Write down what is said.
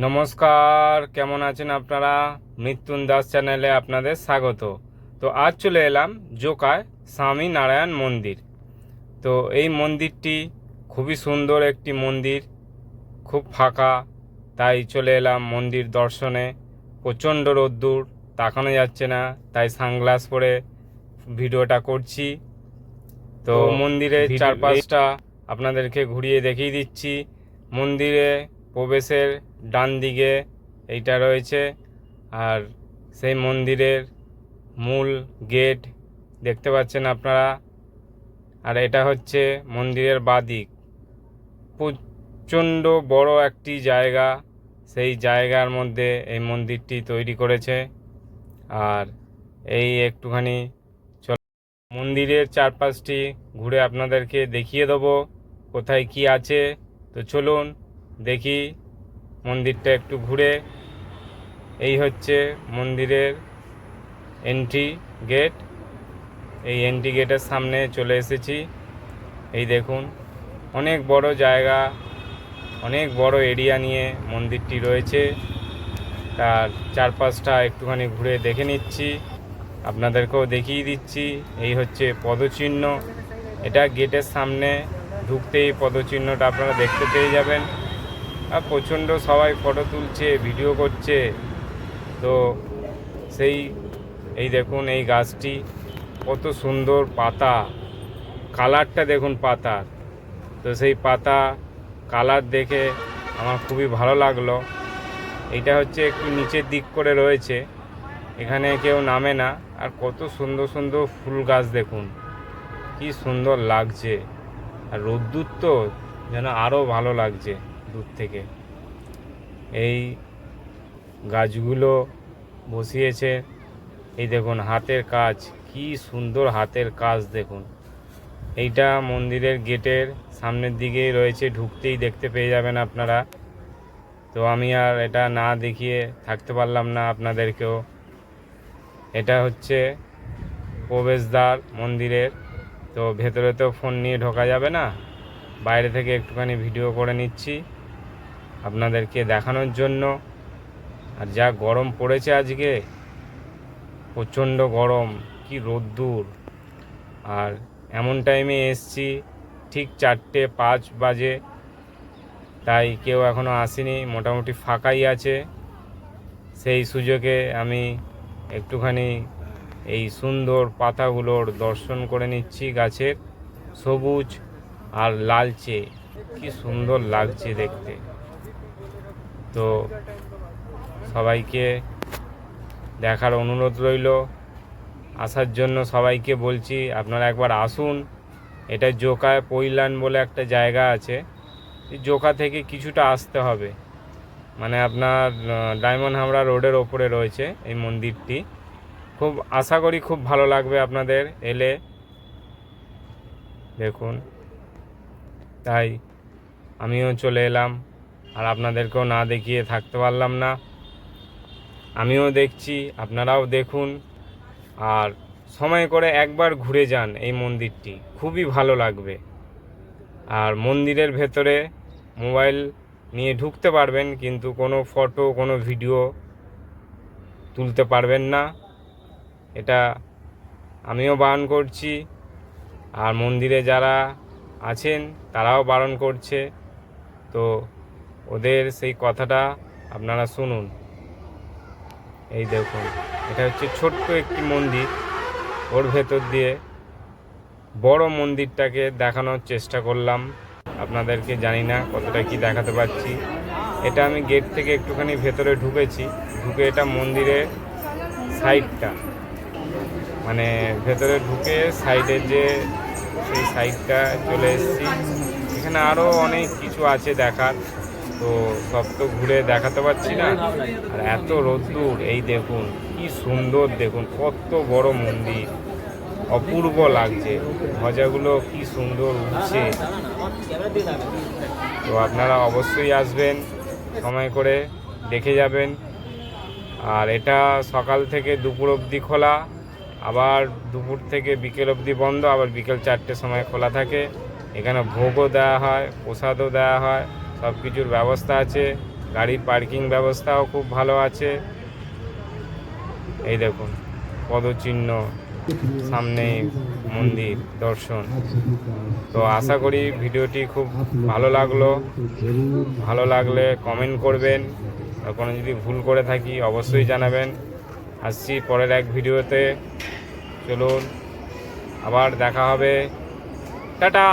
নমস্কার, কেমন আছেন আপনারা? মৃত্যুন দাস চ্যানেলে আপনাদের স্বাগত। তো আজ চলে এলাম জোকায় স্বামী নারায়ণ মন্দির। তো এই মন্দিরটি খুবই সুন্দর একটি মন্দির, খুব ফাঁকা, তাই চলে এলাম মন্দির দর্শনে। প্রচণ্ড রোদ্দুর, তাকানো যাচ্ছে না, তাই সানগ্লাস পরে ভিডিওটা করছি। তো মন্দিরের চারপাশটা আপনাদেরকে ঘুরিয়ে দেখিয়ে দিচ্ছি। মন্দিরে প্রবেশের ডান দিকে এইটা রয়েছে, আর সেই মন্দিরের মূল গেট দেখতে পাচ্ছেন আপনারা। আর এটা হচ্ছে মন্দিরের বাদিক। প্রচণ্ড বড় একটি জায়গা, সেই জায়গার মধ্যে এই মন্দিরটি তৈরি করেছে। আর এই একটুখানি মন্দিরের চারপাশটি ঘুরে আপনাদেরকে দেখিয়ে দেবো কোথায় কি আছে। তো চলুন দেখি মন্দিরটা একটু ঘুরে। এই হচ্ছে মন্দিরের এন্ট্রি গেট। এই এন্ট্রি গেটের সামনে চলে এসেছি। এই দেখুন, অনেক বড় জায়গা, অনেক বড় এরিয়া নিয়ে মন্দিরটি রয়েছে। তার চারপাশটা একটুখানি ঘুরে দেখে নিচ্ছি, আপনাদেরকেও দেখিয়ে দিচ্ছি। এই হচ্ছে পদচিহ্ন, এটা গেটের সামনে ঢুকতেই পদচিহ্নটা আপনারা দেখতে পেয়ে যাবেন। আর প্রচণ্ড সবাই ফটো তুলছে, ভিডিও করছে। তো এই দেখুন, এই গাছটি কত সুন্দর পাতা, কালারটা দেখুন পাতার। তো সেই পাতা কালার দেখে আমার খুবই ভালো লাগলো। এইটা হচ্ছে একটু নিচের দিক করে রয়েছে, এখানে কেউ নামে না। আর কত সুন্দর সুন্দর ফুল গাছ দেখুন, কি সুন্দর লাগছে। আর রোদ্দুর তো যেন আরও ভালো লাগছে দূর থেকে। এই গাছগুলো বসিয়েছে, এই দেখুন হাতের কাজ, কি সুন্দর হাতের কাজ দেখুন। এইটা মন্দিরের গেটের সামনের দিকেই রয়েছে, ঢুকতেই দেখতে পেয়ে যাবেন আপনারা। তো আমি আর এটা না দেখিয়ে থাকতে পারলাম না আপনাদেরকেও। এটা হচ্ছে প্রবেশদ্বার মন্দিরের। তো ভেতরে তো ফোন নিয়ে ঢোকা যাবে না, বাইরে থেকে একটুখানি ভিডিও করে নিচ্ছি আপনাদেরকে দেখানোর জন্য। আর যা গরম পড়েছে আজকে, প্রচণ্ড গরম, কি রোদ্দুর। আর এমন টাইমে এসছি, ঠিক 4:05 বাজে, তাই কেউ এখনও আসেনি, মোটামুটি ফাঁকাই আছে। সেই সুযোগে আমি একটুখানি এই সুন্দর পাতাগুলোর দর্শন করে নিচ্ছি। গাছের সবুজ আর লালচে, কি সুন্দর লাগছে দেখতে। তো সবাইকে দেখার অনুরোধ রইল, আসার জন্য সবাইকে বলছি আপনারা একবার আসুন। এটা জোকায় পৈলান বলে একটা জায়গা আছে, জোকা থেকে কিছুটা আসতে হবে, মানে আপনার ডায়মন্ড হাবড়া রোডের ওপরে রয়েছে এই মন্দিরটি। খুব আশা করি খুব ভালো লাগবে আপনাদের এলে, দেখুন। তাই আমিও চলে এলাম, আর আপনাদেরকেও না দেখিয়ে থাকতে পারলাম না। আমিও দেখছি, আপনারাও দেখুন। আর সময় করে একবার ঘুরে যান এই মন্দিরটি, খুবই ভালো লাগবে। আর মন্দিরের ভেতরে মোবাইল নিয়ে ঢুকতে পারবেন, কিন্তু কোনো ফটো কোনো ভিডিও তুলতে পারবেন না, এটা আমিও বারণ করছি। আর মন্দিরে যারা আছেন তারাও বারণ করছে। তো ওদের সেই কথাটা আপনারা শুনুন। এই দেখুন, এটা হচ্ছে ছোট্ট একটি মন্দির, ওর ভেতর দিয়ে বড় মন্দিরটাকে দেখানোর চেষ্টা করলাম আপনাদেরকে। জানি না কতটা কি দেখাতে পারছি। এটা আমি গেট থেকে একটুখানি ভেতরে ঢুকেছি, ঢুকে এটা মন্দিরের সাইডটা, মানে ভেতরে ঢুকে সাইডের যে সেই সাইডটা চলে এসেছি। এখানে আরও অনেক কিছু আছে দেখার, তো সব তো ঘুরে দেখাতে পারছি না। আর এত রোদ্দুর, এই দেখুন কি সুন্দর, দেখুন কত বড় মন্দির, অপূর্ব লাগছে, ধ্বজাগুলো কি সুন্দর উঠছে। তো আপনারা অবশ্যই আসবেন, সময় করে দেখে যাবেন। আর এটা সকাল থেকে দুপুর অবধি খোলা, আবার দুপুর থেকে বিকেল অবধি বন্ধ, আবার বিকেল 4টের সময় খোলা থাকে। এখানে ভোগও দেওয়া হয়, প্রসাদও দেওয়া হয়, সব কিছুর ব্যবস্থা আছে। গাড়ির পার্কিং ব্যবস্থাও খুব ভালো আছে। এই দেখুন পদচিহ্ন, সামনে মন্দির দর্শন। তো আশা করি ভিডিওটি খুব ভালো লাগলো। ভালো লাগলে কমেন্ট করবেন, আর কোনো যদি ভুল করে থাকি অবশ্যই জানাবেন। আসছি পরের এক ভিডিওতে। চলুন আবার দেখা হবে। টাটা।